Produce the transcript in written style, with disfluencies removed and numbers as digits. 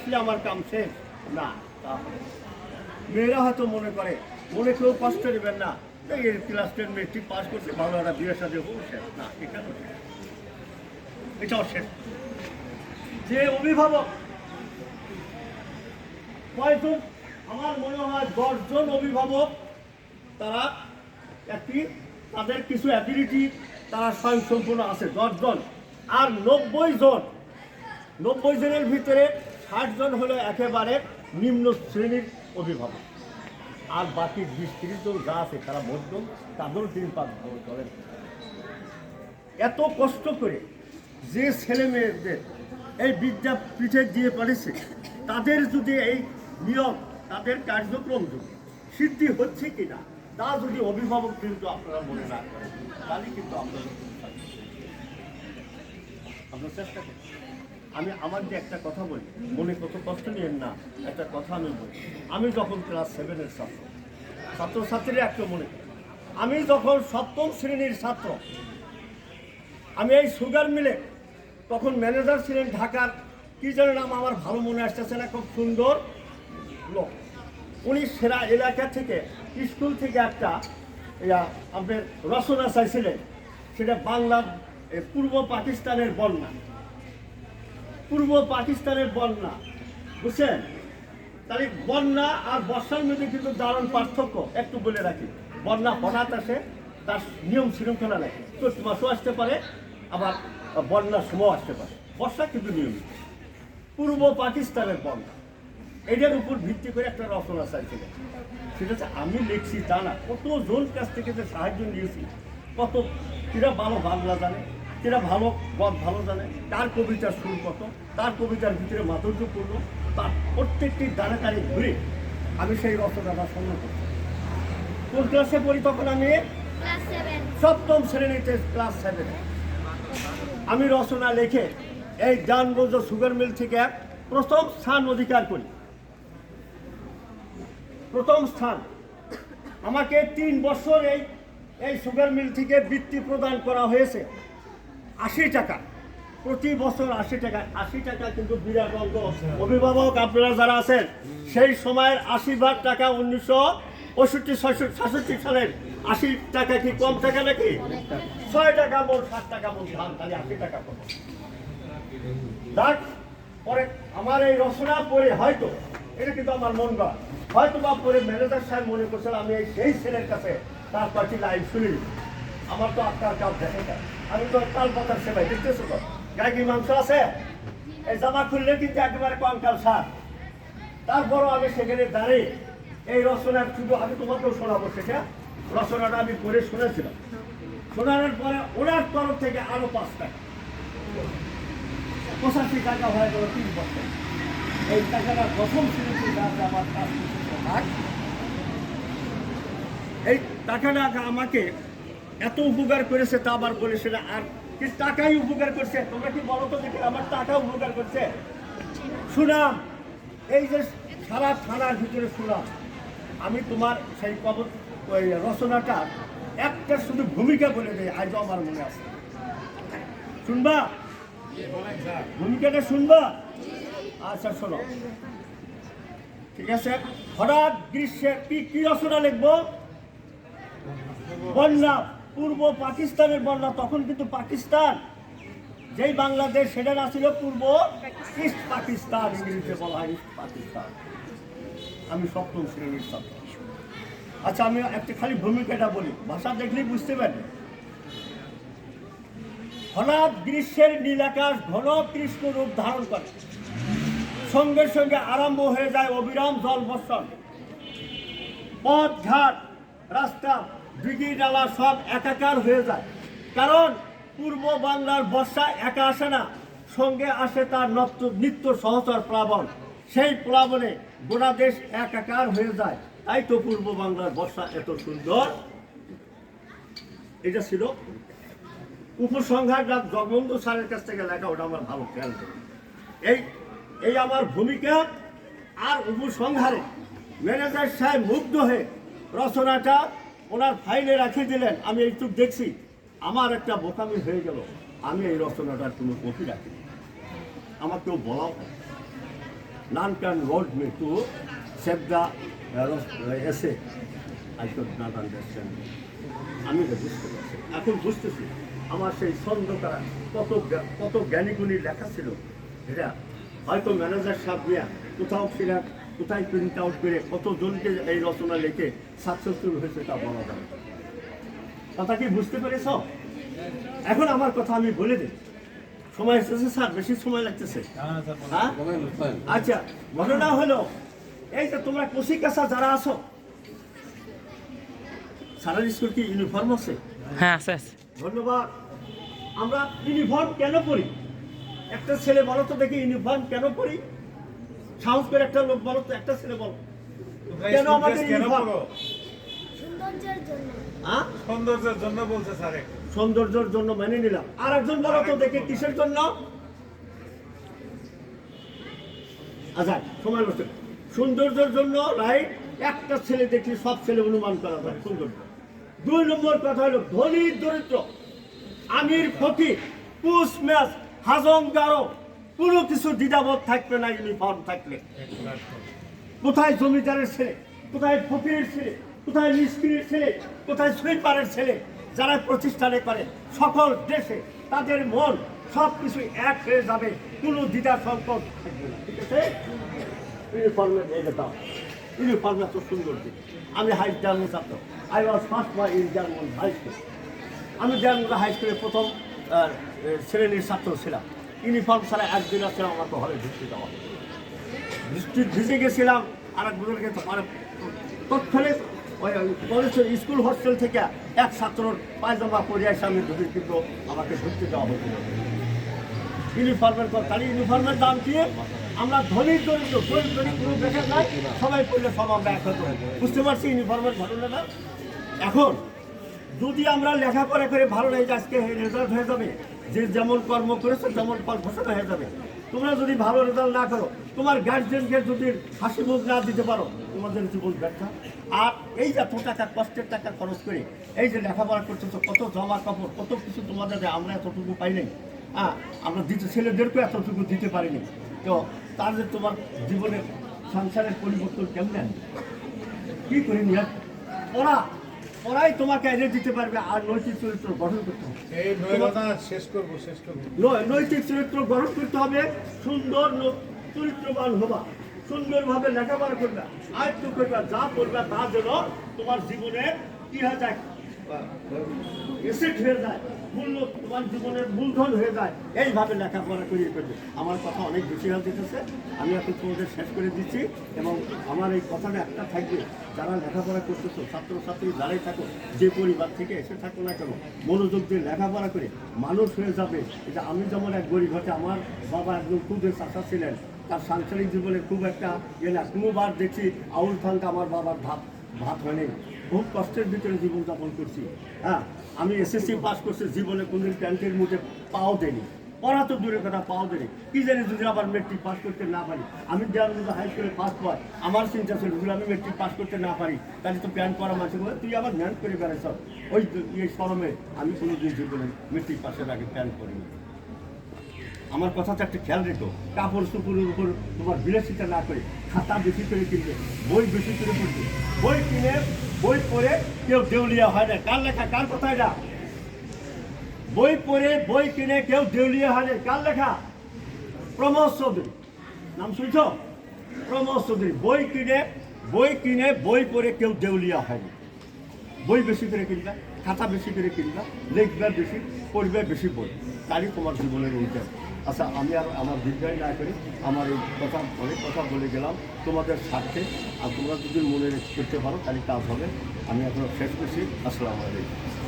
আসলে আমার কাম শেষ না। মেয়েরা হয়তো মনে করে, মনে কেউ কষ্ট নেবেন না, এই ক্লাস 10 মেট্রিক পাস করছে, ভালো একটা বিয়ের সাথে শেষ না, এখানেও শেষ, এটাও শেষ। যে অভিভাবক কয়জন, আমার মনে হয় 10 জন অভিভাবক তারা একটি তাদের কিছু অ্যাবিলিটি তারা স্বয়ংসম্পূর্ণ আছে 10 জন, আর 90 জনের ভিতরে 60 জন হলো একেবারে নিম্ন শ্রেণীর অভিভাবক, আর বাকি 20-30 জন যা আছে তারা মধ্যম, তাদেরও 3-5 ভালো চলেন। এত কষ্ট করে যে ছেলে মেয়েদের এই বিদ্যাপীঠে দিয়ে পাঠিয়েছে, তাদের যদি এই নিয়ম, তাদের কার্যক্রম যদি সিদ্ধি হচ্ছে কিনা তা যদি অভিভাবক কিন্তু আপনারা মনে না করেন, তাহলে কিন্তু আপনারা চেষ্টা করেন। আমি আমার যে একটা কথা বলি, মনে কত কষ্ট নিয়েন না, একটা কথা আমি বলি। আমি যখন ক্লাস 7-এর ছাত্রছাত্রীরা একটু মনে করি, আমি যখন 7ম শ্রেণীর ছাত্র, আমি এই সুগার মিলে তখন ম্যানেজার ছিলেন ঢাকার, কি যেন নাম আমার ভালো মনে আসতেছে না, খুব সুন্দর লোক। উনি সেরা এলাকা থেকে স্কুল থেকে একটা আপনার রচনা চাইছিলেন, সেটা বাংলা পূর্ব পাকিস্তানের বন্যা, বুঝছেন? তাহলে বন্যা আর বর্ষার মধ্যে কিন্তু দারুণ পার্থক্য। একটু বলে রাখি, বন্যা হঠাৎ আসে, তার নিয়ম শৃঙ্খলা নেই, চৈত্র মাসও আসতে পারে, আবার বন্যার সময় আসতে পারে, বর্ষা কিন্তু নিয়মিত। পূর্ব পাকিস্তানের বন্যা, এটার উপর ভিত্তি করে একটা রচনা চাইছিলেন। সেটা হচ্ছে আমি লিখছি তা না, কতজন কাছ থেকে যে সাহায্য নিয়েছি, কত কিরা ভালো বাংলা জানে, কিরা ভালো ভালো জানে, তার কবিতার সুর কত, তার কবিতার ভিতরে মাধুর্যপূর্ণ, তার প্রত্যেকটি দাঁড়ে দাঁড়িয়ে ঘুরে আমি সেই রচনাটা সংগ্রহ করছি। কোন ক্লাসে পড়ি তখন? আমি 7ম শ্রেণীতে, ক্লাস 7। আমি রচনা লিখে এই জানগঞ্জ সুগার মিল থেকে প্রথম স্থান অধিকার করি। প্রথম স্থান। আমাকে 3 বছর এই সুগার মিল থেকে বৃত্তি প্রদান করা হয়েছে 80 টাকা, প্রতি বছর 80 টাকা। 80 টাকা কিন্তু বিরাট অঙ্ক। অভিভাবক আপনারা যারা আছেন, সেই সময়ের 80 টাকা 1965-66 সালের 80 টাকা কি কম টাকা নাকি? 6 টাকা মন, 7 টাকা মন ধান, তাহলে 80 টাকা কম। পরে আমার এই রচনা পড়ে হয়তো, এটা কিন্তু আমার মন গড়, হয়তো বা পরে ম্যানেজার সাহেব মনে করছিল আমি সেই ছেলের কাছে তার পার্টি লাইভ শুনি। আমার তো আপনার কাজ দেখে যায়, আমি তো তাল পাতার সেবাই, দেখতেছো তো গায়ে কি মাংস আছে, এই জামা খুললে কিন্তু একেবারে কঙ্কাল সার। তারপরও আমি সেখানে দাঁড়িয়ে এই রচনার শুধু আমি তোমাকেও শোনাবো, সেটা রচনাটা আমি পড়ে শুনেছিলাম। শোনানোর পরে ওনার তরফ থেকে আরো 5 টাকা, 85 টাকা হয়ে গেল 3 বছর। এই টাকাটা প্রথম শ্রেণীতে আমার কাজ, এই টাকাটা আমাকে এত উপকার করেছে, তা আবার বলে সেটা আর কি টাকাই উপকার করছে? তোমরা কি বলো তো দেখি, আমার টাকা উপকার করছে? সুনাম, এই যে সারা থানার ভিতরে সুনাম। আমি তোমার সেই ওই রচনাটা একটা শুধু ভূমিকা বলে দেয়, আজও আমার মনে আছে। শুনবা ভূমিকাটা? শুনবা? আচ্ছা শোনো, ঠিক আছে। হঠাৎ গ্রীষ্মে কি রচনা লিখবো? বন্যা, পূর্ব পাকিস্তানের বন্যা। তখন কিন্তু পাকিস্তান যেই বাংলাদেশ, সেটা না ছিল পূর্ব ইস্ট পাকিস্তান, ইংরেজিতে বলা হয় ইস্ট পাকিস্তান। আমি 7ম শ্রেণীর ছাত্র। আচ্ছা, আমি একটা খালি ভূমিকাটা বলি, ভাষা দেখলেই বুঝতে পারবে। হঠাৎ গ্রীষ্মের নীলাকাশ ঘন কৃষ্ণ রূপ ধারণ করে, সঙ্গে সঙ্গে আরম্ভ হয়ে যায় অবিরাম জল বর্ষণ। পথ ঘাট, রাস্তা, দিঘি নালা সব একাকার হয়ে যায়। কারণ পূর্ব বাংলার বর্ষা একা আসে না, সঙ্গে আসে তার নিত্য সহচর প্লাবন। সেই প্লাবনে গোটা দেশ একাকার হয়ে যায়। তাই তো পূর্ব বাংলার বর্ষা এত সুন্দর। এটা ছিল উপসংহারটা জগবন্ধু স্যারের কাছ থেকে লেখা, ওটা আমার ভালো খেয়াল করে। এই আমার ভূমিকা আর উপসংহারে ম্যানেজার সাহেব মুগ্ধ হয়ে রচনাটা ওনার ফাইলে রাখে দিলেন। আমি এইটুক দেখছি, আমার একটা বোকামি হয়ে গেল, আমি এই রচনাটার কোনো কপি রাখিনি, আমার কেউ বলাও none can hold me to save the essay. I could not understand. আমি তো বুঝতে পারছি, এখন বুঝতেছি আমার সেই ছন্দকারা কত জ্ঞানীগুণী লেখা ছিল, এটা হয়তো ম্যানেজার সাহেব মিয়া কোথাও ছিলেন, কোথায় প্রিন্ট আউট করে কতজনকে এই রচনা লিখে সাকসেসফুল হয়েছে তা বলা যাবে। কথা কি বুঝতে পেরেছ? এখন আমার কথা আমি বলে দিই, সময় এসেছে স্যার, বেশি সময় লাগতেছে? হ্যাঁ, আচ্ছা, ঘটনা হলো এই যে তোমরা কচি কাঁচা যারা আছো, সারা স্কুল কি ইউনিফর্ম আছে? হ্যাঁ আছে। ধন্যবাদ। আমরা ইউনিফর্ম কেন পরি? একটা ছেলে বলো তো দেখি, ইউনিফর্ম কেন পরি? সাহস করে একটা লোক বলো তো, একটা ছেলে বলো কেন আমাদের ইউনিফর্ম? সৌন্দর্যের জন্য। হ্যাঁ, সৌন্দর্যের জন্য বলছে স্যার। সৌন্দর্যের জন্য মেনে নিলাম। আর একজন বলো তো দেখি কিসের জন্য? আচ্ছা, সময় নষ্ট। সৌন্দর্যের জন্য, রাইট। একটা ছেলে দেখি সব ছেলে অনুমান করা যায় সৌন্দর্য। 2 নম্বর কথা হলো ধনী দরিদ্র, আমির ফকির, পুষ ম্যাচ, হাজং গারো, কোনো কিছু দ্বিধাবোধ থাকবে না ইউনিফর্ম থাকলে। কোথায় জমিদারের ছেলে, কোথায় ফকিরের ছেলে, কোথায় মিস্ত্রির ছেলে, কোথায় সুইপারের ছেলে, যারা প্রতিষ্ঠানে করে সকল দেশে তাদের মন সব কিছু এক হয়ে যাবে, কোনো দ্বিধা সংকট থাকবে না। ঠিক আছে, ইউনিফর্মে ভেঙে দাও। ইউনিফর্ম এত সুন্দর দিক। আমি হাই জার্মান ছাত্র, I was first boy in German high school. আমি জার্মান হাই স্কুলে প্রথম শ্রেণীর ছাত্র ছিলাম। ইউনিফর্ম ছাড়া একদিন ছিলাম, আমাকে হলে ঢুকতে দেওয়া হতো। বৃষ্টি ভিজে গেছিলাম, আর এক বুঝে গেছে তৎক্ষণে ওই কলেজের স্কুল হোস্টেল থেকে এক ছাত্রর পায়জামা পরে এসে আমি ঢুকে, কিন্তু আমাকে ঢুকতে দেওয়া হয়েছিল ইউনিফর্মের পর। তাহলে ইউনিফর্মের দাম কি? আমরা ধনী দরিদ্র কোনো বেকার নাই, সবাই পড়লে সব আমরা এক হতে হবে। বুঝতে পারছি ইউনিফর্মের ঘটনাটা? এখন যদি আমরা লেখাপড়া করে ভালো লাগে, আজকে রেজাল্ট হয়ে যাবে, যে যেমন কর্ম করেছে তেমন ফল ঘোষণা হয়ে যাবে। তোমরা যদি ভালো রেজাল্ট না করো, তোমার গার্জিয়ানকে যদি হাসি মুখ না দিতে পারো, তোমাদের জীবন ব্যর্থ। আর এই যে এত টাকা, কষ্টের টাকা খরচ করে এই যে লেখাপড়া করতেছো, কত জামা কাপড়, কত কিছু তোমাদের, আমরা এতটুকু পাই নাই। হ্যাঁ, আমরা ছেলেদেরকেও এতটুকু দিতে পারিনি। তো তাহলে তোমার জীবনের সংসারের পরিবর্তন কেমন? কি করি নিয়ে ওরাই তোমাকে এনে দিতে পারবে। আর নৈতিক চরিত্র গঠন করতে হবে। নৈতিক চরিত্র গঠন করতে হবে, সুন্দর চরিত্রবান হবা, সুন্দরভাবে লেখাপড়া করবে, আয়ত্ত করবে, যা করবে তা যেন তোমার জীবনে কি হয়ে যায়, এসেট হয়ে যায়, মূল্য তোমার জীবনের মূলধন হয়ে যায়। এইভাবে লেখাপড়া করিয়ে করবে। আমার কথা অনেক বেশি হয়ে যেতেছে, আমি এখন তোমাদের শেষ করে দিচ্ছি। এবং আমার এই কথাটা একটা থাকবে, যারা লেখাপড়া করতেছো, ছাত্রছাত্রী যারাই থাকো, যে পরিবার থেকে এসে থাকো না কেন, মনোযোগ দিয়ে লেখাপড়া করে মানুষ হয়ে যাবে। এটা আমি যেমন এক গরিব ঘটে, আমার বাবা একজন খুদের চাষা ছিলেন, তার সাংসারিক জীবনে খুব একটা না, কোনোবার দেখছি আউল ফাঙ্কা আমার বাবার ভাত হয়নি, খুব কষ্টের ভিতরে জীবনযাপন করছি। হ্যাঁ, আমি এসএসসি পাস করছি, জীবনে কোনদিন প্যান্টের মুখে পাও দেয়নি, পড়া তো দূরের কথা, পাও দেয়নি। কি জানি যদি আবার মেট্রিক পাস করতে না পারি, আমি যদি হাই স্কুলে পাস পাই, আমার চিন্তা ছিল যদি আমি মেট্রিক পাস করতে না পারি, তাহলে তো প্যান্ট পরা মানুষ বলে তুই আবার ম্যান করে বেড়াইছ। ওই শরমে আমি কোনো দিন জীবনে মেট্রিক পাসের আগে প্যান্ট করিনি। আমার কথাটা একটু খেয়াল রেখো, কাপড় চোপড়ের উপর তোমার বিলাসিতা না করে খাতা বেশি করে কিনবে, বই বেশি করে পড়বে। বই কিনে বই পড়ে কেউ দেউলিয়া হয় না। কার লেখা, কার কথা এটা? বই পড়ে বই কিনে কেউ দেউলিয়া হয় না। কার লেখা? প্রমোদ চৌধুরী। নাম শুনছ? প্রমোদ চৌধুরী। বই কিনে বই পড়ে কেউ দেউলিয়া হয় না। বই বেশি করে কিনবে, খাতা বেশি করে কিনবে, লিখবে বেশি, পড়বে বেশি বই, তারই তোমার জীবনের উল্টে। আচ্ছা, আমি আর আমার দীর্ঘায় না করি, আমার এই কথা অনেক কথা বলে গেলাম তোমাদের স্বার্থে। আর তোমরা যদি মনে করতে পারো তাহলে কাজ হবে। আমি এখন শেষ করছি। আসসালামু আলাইকুম।